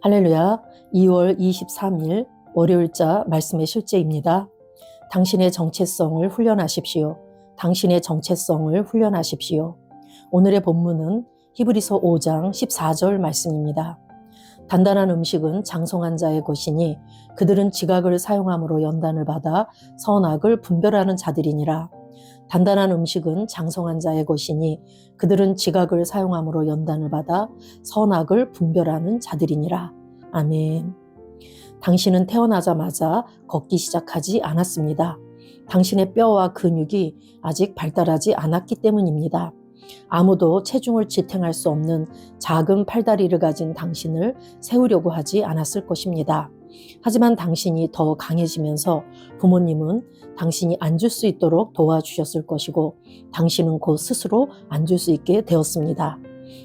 할렐루야. 2월 23일 월요일자 말씀의 실제입니다. 당신의 정체성을 훈련하십시오. 당신의 정체성을 훈련하십시오. 오늘의 본문은 히브리서 5장 14절 말씀입니다. 단단한 음식은 장성한 자의 것이니 그들은 지각을 사용함으로 연단을 받아 선악을 분별하는 자들이니라. 단단한 음식은 장성한 자의 것이니 그들은 지각을 사용함으로 연단을 받아 선악을 분별하는 자들이니라. 아멘. 당신은 태어나자마자 걷기 시작하지 않았습니다. 당신의 뼈와 근육이 아직 발달하지 않았기 때문입니다. 아무도 체중을 지탱할 수 없는 작은 팔다리를 가진 당신을 세우려고 하지 않았을 것입니다. 하지만 당신이 더 강해지면서 부모님은 당신이 앉을 수 있도록 도와주셨을 것이고 당신은 곧 스스로 앉을 수 있게 되었습니다.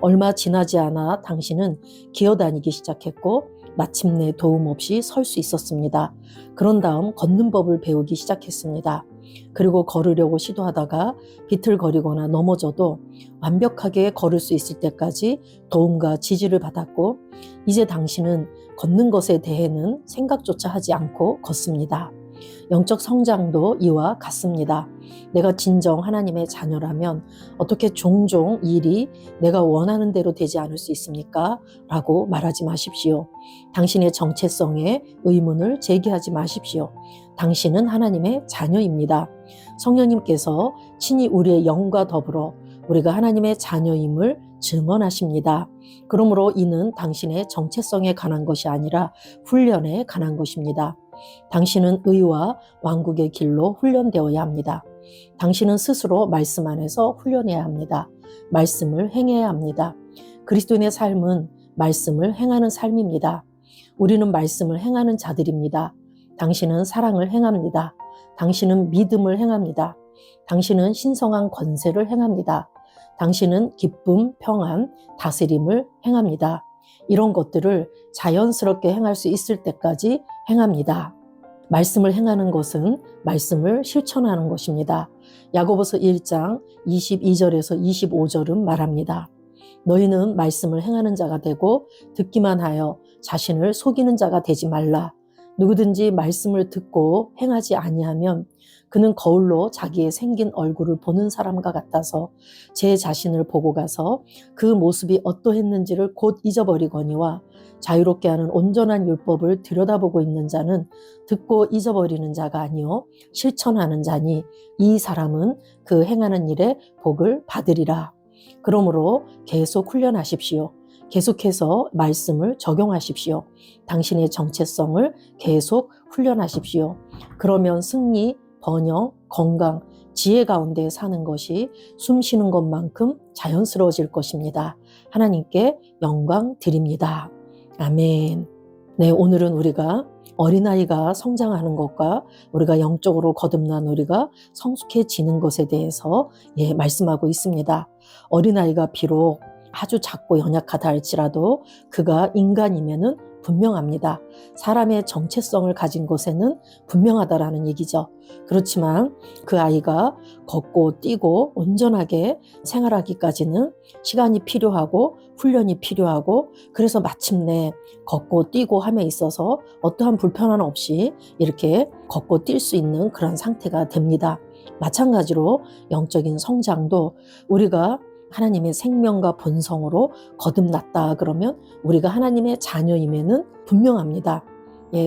얼마 지나지 않아 당신은 기어다니기 시작했고 마침내 도움 없이 설 수 있었습니다. 그런 다음 걷는 법을 배우기 시작했습니다. 그리고 걸으려고 시도하다가 비틀거리거나 넘어져도 완벽하게 걸을 수 있을 때까지 도움과 지지를 받았고 이제 당신은 걷는 것에 대해는 생각조차 하지 않고 걷습니다. 영적 성장도 이와 같습니다. 내가 진정 하나님의 자녀라면 어떻게 종종 일이 내가 원하는 대로 되지 않을 수 있습니까? 라고 말하지 마십시오. 당신의 정체성에 의문을 제기하지 마십시오. 당신은 하나님의 자녀입니다. 성령님께서 친히 우리의 영과 더불어 우리가 하나님의 자녀임을 증언하십니다. 그러므로 이는 당신의 정체성에 관한 것이 아니라 훈련에 관한 것입니다. 당신은 의와 왕국의 길로 훈련되어야 합니다. 당신은 스스로 말씀 안에서 훈련해야 합니다. 말씀을 행해야 합니다. 그리스도인의 삶은 말씀을 행하는 삶입니다. 우리는 말씀을 행하는 자들입니다. 당신은 사랑을 행합니다. 당신은 믿음을 행합니다. 당신은 신성한 권세를 행합니다. 당신은 기쁨, 평안, 다스림을 행합니다. 이런 것들을 자연스럽게 행할 수 있을 때까지 행합니다. 말씀을 행하는 것은 말씀을 실천하는 것입니다. 야고보서 1장 22절에서 25절은 말합니다. 너희는 말씀을 행하는 자가 되고 듣기만 하여 자신을 속이는 자가 되지 말라. 누구든지 말씀을 듣고 행하지 아니하면 그는 거울로 자기의 생긴 얼굴을 보는 사람과 같아서 제 자신을 보고 가서 그 모습이 어떠했는지를 곧 잊어버리거니와 자유롭게 하는 온전한 율법을 들여다보고 있는 자는 듣고 잊어버리는 자가 아니요 실천하는 자니 이 사람은 그 행하는 일에 복을 받으리라. 그러므로 계속 훈련하십시오. 계속해서 말씀을 적용하십시오. 당신의 정체성을 계속 훈련하십시오. 그러면 승리, 번영, 건강, 지혜 가운데 사는 것이 숨 쉬는 것만큼 자연스러워질 것입니다. 하나님께 영광 드립니다. 아멘. 네, 오늘은 우리가 어린아이가 성장하는 것과 우리가 영적으로 거듭난 우리가 성숙해지는 것에 대해서 말씀하고 있습니다. 어린아이가 비록 아주 작고 연약하다 할지라도 그가 인간이면은 분명합니다. 사람의 정체성을 가진 것에는 분명하다라는 얘기죠. 그렇지만 그 아이가 걷고 뛰고 온전하게 생활하기까지는 시간이 필요하고 훈련이 필요하고 그래서 마침내 걷고 뛰고 함에 있어서 어떠한 불편함 없이 이렇게 걷고 뛸 수 있는 그런 상태가 됩니다. 마찬가지로 영적인 성장도 우리가 하나님의 생명과 본성으로 거듭났다 그러면 우리가 하나님의 자녀임에는 분명합니다.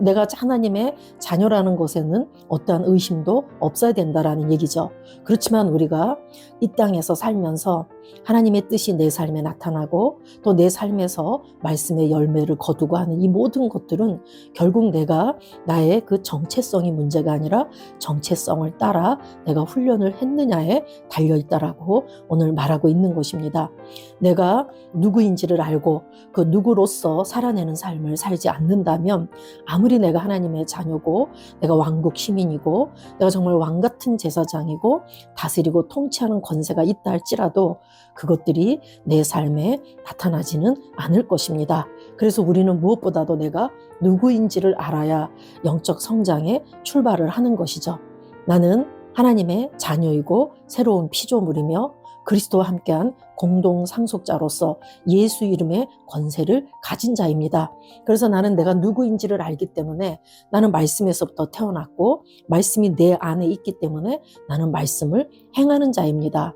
내가 하나님의 자녀라는 것에는 어떠한 의심도 없어야 된다라는 얘기죠. 그렇지만 우리가 이 땅에서 살면서 하나님의 뜻이 내 삶에 나타나고 또 내 삶에서 말씀의 열매를 거두고 하는 이 모든 것들은 결국 내가 나의 그 정체성이 문제가 아니라 정체성을 따라 내가 훈련을 했느냐에 달려있다라고 오늘 말하고 있는 것입니다. 내가 누구인지를 알고 그 누구로서 살아내는 삶을 살지 않는다면 아무리 내가 하나님의 자녀고 내가 왕국 시민이고 내가 정말 왕같은 제사장이고 다스리고 통치하는 권세가 있다 할지라도 그것들이 내 삶에 나타나지는 않을 것입니다. 그래서 우리는 무엇보다도 내가 누구인지를 알아야 영적 성장에 출발을 하는 것이죠. 나는 하나님의 자녀이고 새로운 피조물이며 그리스도와 함께한 공동 상속자로서 예수 이름의 권세를 가진 자입니다. 그래서 나는 내가 누구인지를 알기 때문에 나는 말씀에서부터 태어났고 말씀이 내 안에 있기 때문에 나는 말씀을 행하는 자입니다.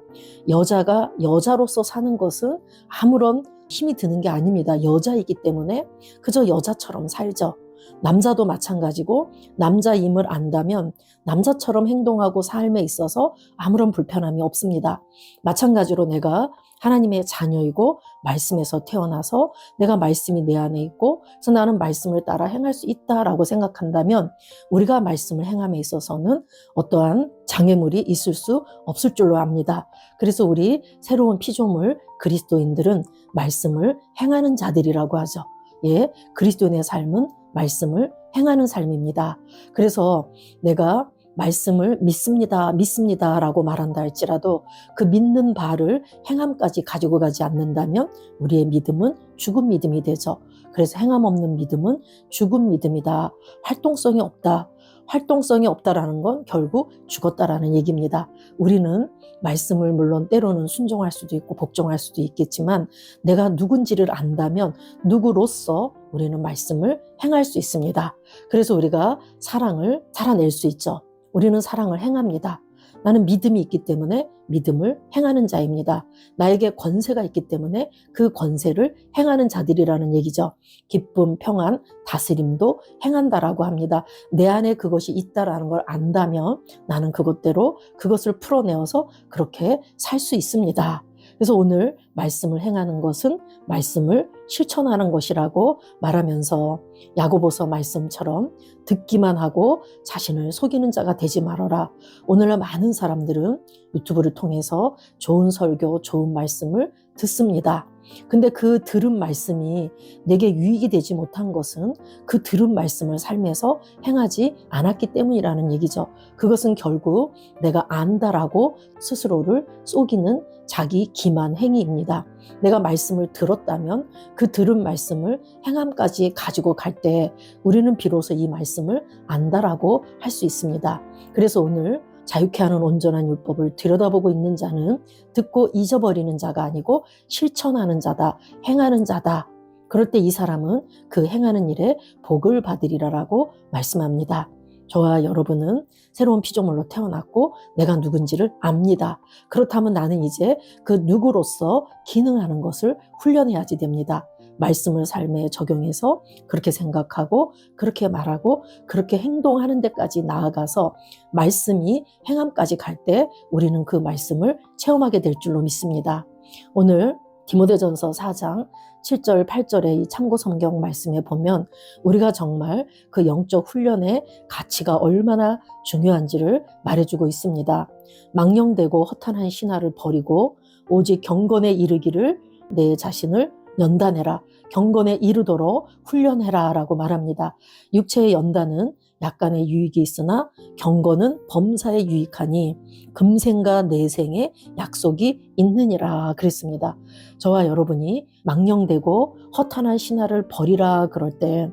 여자가 여자로서 사는 것은 아무런 힘이 드는 게 아닙니다. 여자이기 때문에 그저 여자처럼 살죠. 남자도 마찬가지고 남자임을 안다면 남자처럼 행동하고 삶에 있어서 아무런 불편함이 없습니다. 마찬가지로 내가 하나님의 자녀이고 말씀에서 태어나서 내가 말씀이 내 안에 있고 그래서 나는 말씀을 따라 행할 수 있다라고 생각한다면 우리가 말씀을 행함에 있어서는 어떠한 장애물이 있을 수 없을 줄로 압니다. 그래서 우리 새로운 피조물 그리스도인들은 말씀을 행하는 자들이라고 하죠. 예, 그리스도인의 삶은 말씀을 행하는 삶입니다. 그래서 내가 말씀을 믿습니다 라고 말한다 할지라도 그 믿는 바를 행함까지 가지고 가지 않는다면 우리의 믿음은 죽은 믿음이 되죠. 그래서 행함 없는 믿음은 죽은 믿음이다. 활동성이 없다. 활동성이 없다라는 건 결국 죽었다라는 얘기입니다. 우리는 말씀을 물론 때로는 순종할 수도 있고 복종할 수도 있겠지만 내가 누군지를 안다면 누구로서 우리는 말씀을 행할 수 있습니다. 그래서 우리가 사랑을 살아낼 수 있죠. 우리는 사랑을 행합니다. 나는 믿음이 있기 때문에 믿음을 행하는 자입니다. 나에게 권세가 있기 때문에 그 권세를 행하는 자들이라는 얘기죠. 기쁨, 평안, 다스림도 행한다라고 합니다. 내 안에 그것이 있다라는 걸 안다면 나는 그것대로 그것을 풀어내어서 그렇게 살 수 있습니다. 그래서 오늘 말씀을 행하는 것은 말씀을 실천하는 것이라고 말하면서 야고보서 말씀처럼 듣기만 하고 자신을 속이는 자가 되지 말아라. 오늘날 많은 사람들은 유튜브를 통해서 좋은 설교, 좋은 말씀을 듣습니다. 근데 그 들은 말씀이 내게 유익이 되지 못한 것은 그 들은 말씀을 삶에서 행하지 않았기 때문이라는 얘기죠. 그것은 결국 내가 안다라고 스스로를 속이는 자기 기만 행위입니다. 내가 말씀을 들었다면 그 들은 말씀을 행함까지 가지고 갈 때 우리는 비로소 이 말씀을 안다라고 할 수 있습니다. 그래서 오늘 자유케 하는 온전한 율법을 들여다보고 있는 자는 듣고 잊어버리는 자가 아니고 실천하는 자다, 행하는 자다. 그럴 때 이 사람은 그 행하는 일에 복을 받으리라라고 말씀합니다. 저와 여러분은 새로운 피조물로 태어났고 내가 누군지를 압니다. 그렇다면 나는 이제 그 누구로서 기능하는 것을 훈련해야지 됩니다. 말씀을 삶에 적용해서 그렇게 생각하고 그렇게 말하고 그렇게 행동하는 데까지 나아가서 말씀이 행함까지 갈 때 우리는 그 말씀을 체험하게 될 줄로 믿습니다. 오늘 디모데전서 4장 7절, 8절의 이 참고 성경 말씀에 보면 우리가 정말 그 영적 훈련의 가치가 얼마나 중요한지를 말해주고 있습니다. 망령되고 허탄한 신화를 버리고 오직 경건에 이르기를 내 자신을 연단해라. 경건에 이르도록 훈련해라 라고 말합니다. 육체의 연단은 약간의 유익이 있으나 경건은 범사에 유익하니 금생과 내생에 약속이 있느니라 그랬습니다. 저와 여러분이 망령되고 허탄한 신화를 버리라 그럴 때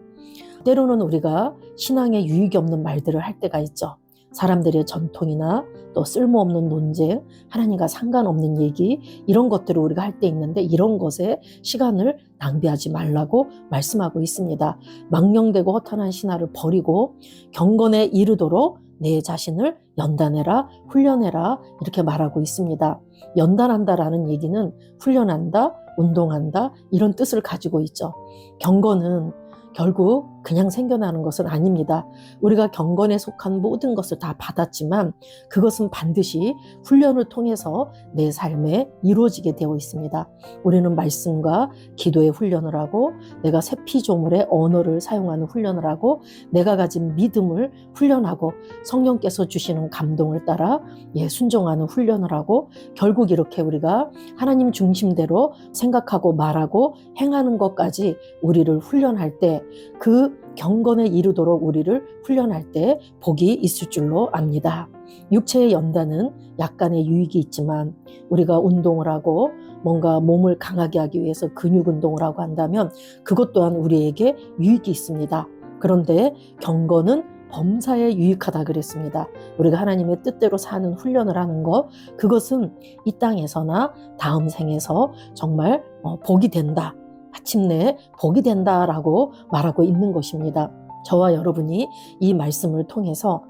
때로는 우리가 신앙에 유익이 없는 말들을 할 때가 있죠. 사람들의 전통이나 또 쓸모없는 논쟁, 하나님과 상관없는 얘기 이런 것들을 우리가 할 때 있는데 이런 것에 시간을 낭비하지 말라고 말씀하고 있습니다. 망령되고 허탄한 신화를 버리고 경건에 이르도록 내 자신을 연단해라, 훈련해라 이렇게 말하고 있습니다. 연단한다라는 얘기는 훈련한다, 운동한다 이런 뜻을 가지고 있죠. 경건은 결국 그냥 생겨나는 것은 아닙니다. 우리가 경건에 속한 모든 것을 다 받았지만 그것은 반드시 훈련을 통해서 내 삶에 이루어지게 되어 있습니다. 우리는 말씀과 기도의 훈련을 하고 내가 새 피조물의 언어를 사용하는 훈련을 하고 내가 가진 믿음을 훈련하고 성령께서 주시는 감동을 따라 순종하는 훈련을 하고 결국 이렇게 우리가 하나님 중심대로 생각하고 말하고 행하는 것까지 우리를 훈련할 때 그 경건에 이르도록 우리를 훈련할 때 복이 있을 줄로 압니다. 육체의 연단은 약간의 유익이 있지만 우리가 운동을 하고 뭔가 몸을 강하게 하기 위해서 근육 운동을 하고 한다면 그것 또한 우리에게 유익이 있습니다. 그런데 경건은 범사에 유익하다 그랬습니다. 우리가 하나님의 뜻대로 사는 훈련을 하는 것, 그것은 이 땅에서나 다음 생에서 정말 복이 된다. 마침내 복이 된다라고 말하고 있는 것입니다. 저와 여러분이 이 말씀을 통해서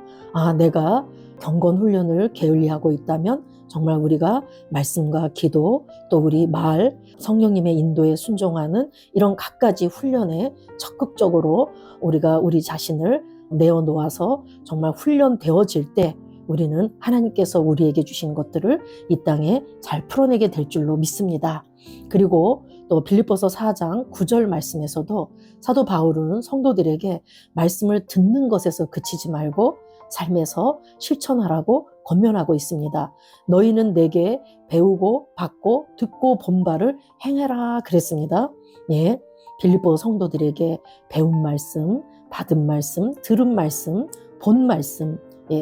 내가 경건 훈련을 게을리하고 있다면 정말 우리가 말씀과 기도, 또 우리 말, 성령님의 인도에 순종하는 이런 갖가지 훈련에 적극적으로 우리가 우리 자신을 내어놓아서 정말 훈련되어질 때 우리는 하나님께서 우리에게 주신 것들을 이 땅에 잘 풀어내게 될 줄로 믿습니다. 그리고 또 빌립보서 4장 9절 말씀에서도 사도 바울은 성도들에게 말씀을 듣는 것에서 그치지 말고 삶에서 실천하라고 권면하고 있습니다. 너희는 내게 배우고 받고 듣고 본 바를 행해라 그랬습니다. 예, 빌립보 성도들에게 배운 말씀, 받은 말씀, 들은 말씀, 본 말씀,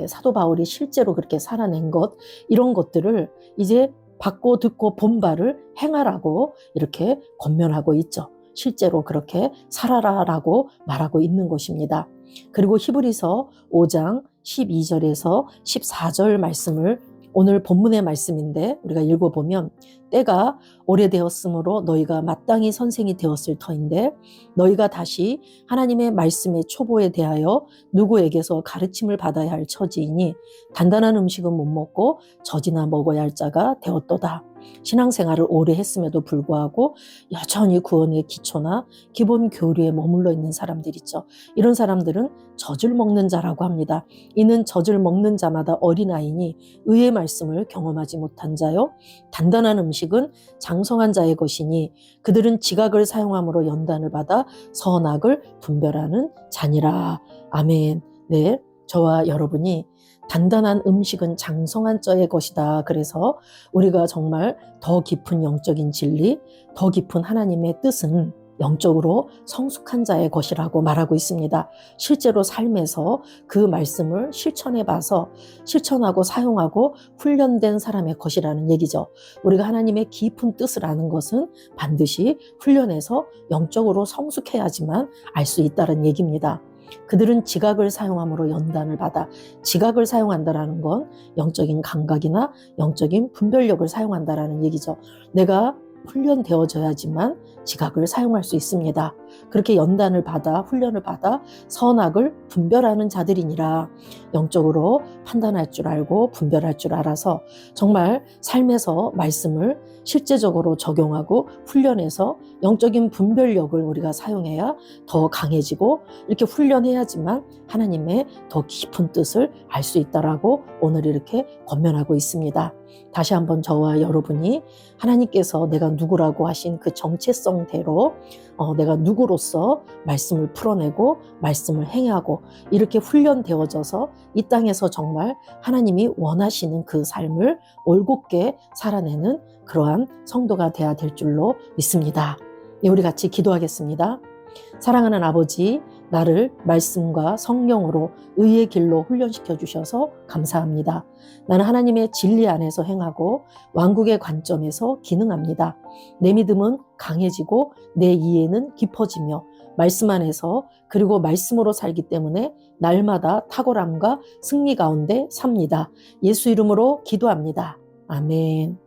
사도 바울이 실제로 그렇게 살아낸 것, 이런 것들을 이제 받고 듣고 본 바를 행하라고 이렇게 권면하고 있죠. 실제로 그렇게 살아라라고 말하고 있는 것입니다. 그리고 히브리서 5장 12절에서 14절 말씀을 오늘 본문의 말씀인데 우리가 읽어보면 때가 오래되었으므로 너희가 마땅히 선생이 되었을 터인데 너희가 다시 하나님의 말씀의 초보에 대하여 누구에게서 가르침을 받아야 할 처지이니 단단한 음식은 못 먹고 젖이나 먹어야 할 자가 되었도다. 신앙생활을 오래 했음에도 불구하고 여전히 구원의 기초나 기본 교리에 머물러 있는 사람들 있죠. 이런 사람들은 젖을 먹는 자라고 합니다. 이는 젖을 먹는 자마다 어린아이니 의의 말씀을 경험하지 못한 자요. 단단한 음식은 장성한 자의 것이니 그들은 지각을 사용함으로 연단을 받아 선악을 분별하는 자니라. 아멘. 네, 저와 여러분이 단단한 음식은 장성한 자의 것이다. 그래서 우리가 정말 더 깊은 영적인 진리, 더 깊은 하나님의 뜻은 영적으로 성숙한 자의 것이라고 말하고 있습니다. 실제로 삶에서 그 말씀을 실천해 봐서 실천하고 사용하고 훈련된 사람의 것이라는 얘기죠. 우리가 하나님의 깊은 뜻을 아는 것은 반드시 훈련해서 영적으로 성숙해야지만 알 수 있다는 얘기입니다. 그들은 지각을 사용함으로 연단을 받아. 지각을 사용한다라는 건 영적인 감각이나 영적인 분별력을 사용한다라는 얘기죠. 내가 훈련되어져야지만 지각을 사용할 수 있습니다. 그렇게 연단을 받아 훈련을 받아 선악을 분별하는 자들이니라. 영적으로 판단할 줄 알고 분별할 줄 알아서 정말 삶에서 말씀을 실제적으로 적용하고 훈련해서 영적인 분별력을 우리가 사용해야 더 강해지고 이렇게 훈련해야지만 하나님의 더 깊은 뜻을 알 수 있다라고 오늘 이렇게 권면하고 있습니다. 다시 한번 저와 여러분이 하나님께서 내가 누구라고 하신 그 정체성대로 내가 누구로서 말씀을 풀어내고 말씀을 행하고 이렇게 훈련되어져서 이 땅에서 정말 하나님이 원하시는 그 삶을 올곧게 살아내는 그러한 성도가 되어야 될 줄로 믿습니다. 우리 같이 기도하겠습니다. 사랑하는 아버지, 나를 말씀과 성령으로 의의 길로 훈련시켜 주셔서 감사합니다. 나는 하나님의 진리 안에서 행하고 왕국의 관점에서 기능합니다. 내 믿음은 강해지고 내 이해는 깊어지며 말씀 안에서 그리고 말씀으로 살기 때문에 날마다 탁월함과 승리 가운데 삽니다. 예수 이름으로 기도합니다. 아멘.